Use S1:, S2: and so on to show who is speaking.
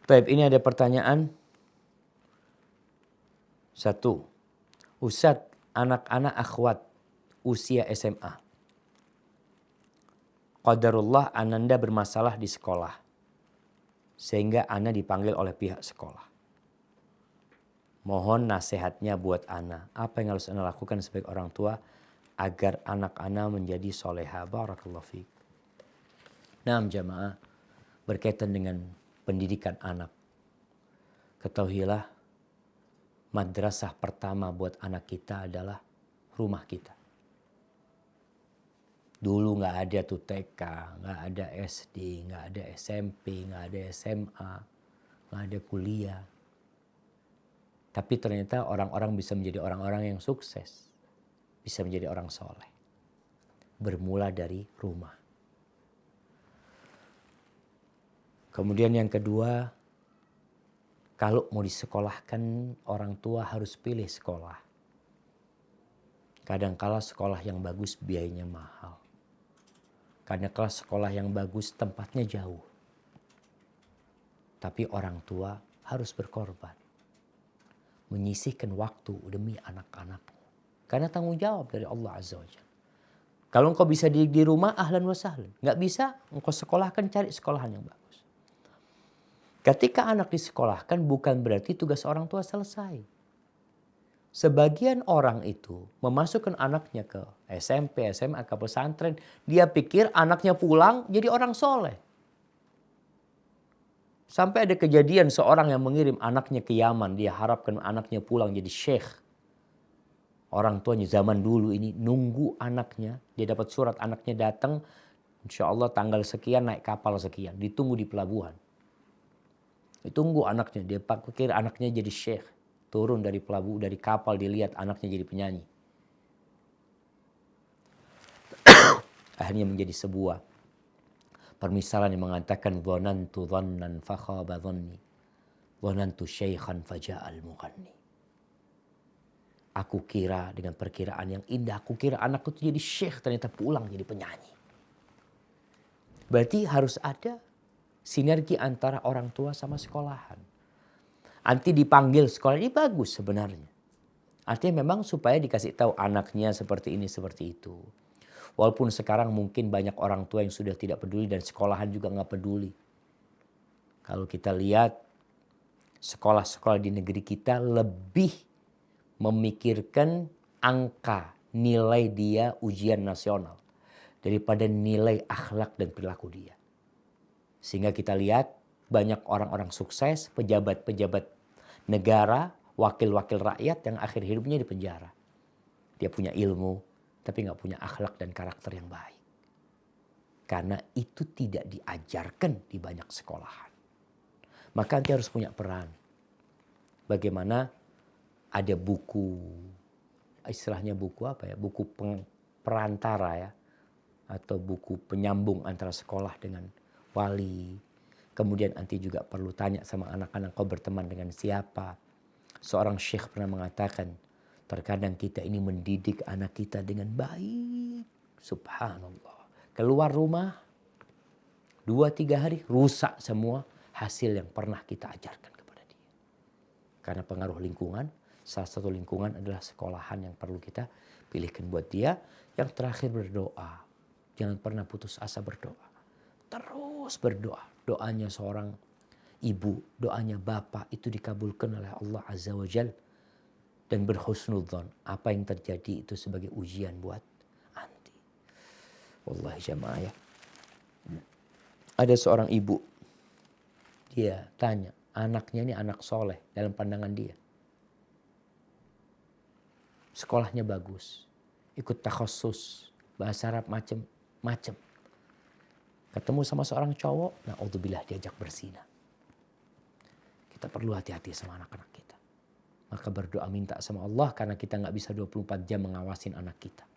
S1: Baik, ini ada pertanyaan. Satu, Ustadz, anak-anak akhwat usia SMA. Qadarullah ananda bermasalah di sekolah. Sehingga ana dipanggil oleh pihak sekolah. Mohon nasihatnya buat ana. Apa yang harus ana lakukan sebagai orang tua agar anak ana menjadi soleha. Barakallahu fiik. Nah, jamaah, berkaitan dengan pendidikan anak. Ketahuilah, madrasah pertama buat anak kita adalah rumah kita. Dulu nggak ada tuh TK, nggak ada SD, nggak ada SMP, nggak ada SMA, nggak ada kuliah. Tapi ternyata orang-orang bisa menjadi orang-orang yang sukses. Bisa menjadi orang soleh. Bermula dari rumah. Kemudian yang kedua, kalau mau disekolahkan, orang tua harus pilih sekolah. Kadangkala sekolah yang bagus biayanya mahal. Kadangkala sekolah yang bagus tempatnya jauh. Tapi orang tua harus berkorban. Menyisihkan waktu demi anak-anaknya. Karena tanggung jawab dari Allah Azza wa Jalla. Kalau engkau bisa di rumah, ahlan wa sahlan. Nggak bisa, engkau sekolahkan, cari sekolahan yang bagus. Ketika anak disekolahkan bukan berarti tugas orang tua selesai. Sebagian orang itu memasukkan anaknya ke SMP, SMA, ke pesantren. Dia pikir anaknya pulang jadi orang soleh. Sampai ada kejadian seorang yang mengirim anaknya ke Yaman. Dia harapkan anaknya pulang jadi syekh. Orang tuanya zaman dulu ini nunggu anaknya. Dia dapat surat anaknya datang. Insya Allah tanggal sekian naik kapal sekian. Ditunggu di pelabuhan. Ditunggu anaknya. Dia pikir anaknya jadi syekh. Turun dari pelabuhan, dari kapal dilihat anaknya jadi penyanyi. Akhirnya menjadi sebuah permisalan yang mengatakan dhanantu dhannan fakhaba dhanni dhanantu syaikhan faja'al mughanni. Aku kira dengan perkiraan yang indah, aku kira anakku itu jadi syekh, ternyata pulang jadi penyanyi. Berarti harus ada sinergi antara orang tua sama sekolahan. Nanti dipanggil sekolah ini bagus sebenarnya. Artinya memang supaya dikasih tahu anaknya seperti ini, seperti itu. Walaupun sekarang mungkin banyak orang tua yang sudah tidak peduli dan sekolahan juga nggak peduli. Kalau kita lihat sekolah-sekolah di negeri kita lebih memikirkan angka nilai dia ujian nasional daripada nilai akhlak dan perilaku dia. Sehingga kita lihat banyak orang-orang sukses, pejabat-pejabat negara, wakil-wakil rakyat yang akhir hidupnya di penjara. Dia punya ilmu, tapi nggak punya akhlak dan karakter yang baik. Karena itu tidak diajarkan di banyak sekolahan. Maka nanti harus punya peran. Bagaimana ada buku, istilahnya buku apa ya? Buku perantara ya. Atau buku penyambung antara sekolah dengan wali. Kemudian nanti juga perlu tanya sama anak-anak, kau berteman dengan siapa. Seorang syekh pernah mengatakan, terkadang kita ini mendidik anak kita dengan baik. Subhanallah. Keluar rumah, 2-3 hari rusak semua hasil yang pernah kita ajarkan kepada dia. Karena pengaruh lingkungan, salah satu lingkungan adalah sekolahan yang perlu kita pilihkan buat dia. Yang terakhir berdoa. Jangan pernah putus asa berdoa. Terus berdoa. Doanya seorang ibu, doanya bapak itu dikabulkan oleh Allah Azza wa Jal. Dan berhusnudzon. Apa yang terjadi itu sebagai ujian buat anti. Wallahi jamaah ya. Ada seorang ibu. Dia tanya, anaknya ini anak soleh dalam pandangan dia. Sekolahnya bagus. Ikut takhasus. Bahasa Arab macem-macem. Ketemu sama seorang cowok, na'udzubillah diajak berzina. Kita perlu hati-hati sama anak-anak kita. Maka berdoa minta sama Allah karena kita nggak bisa 24 jam mengawasin anak kita.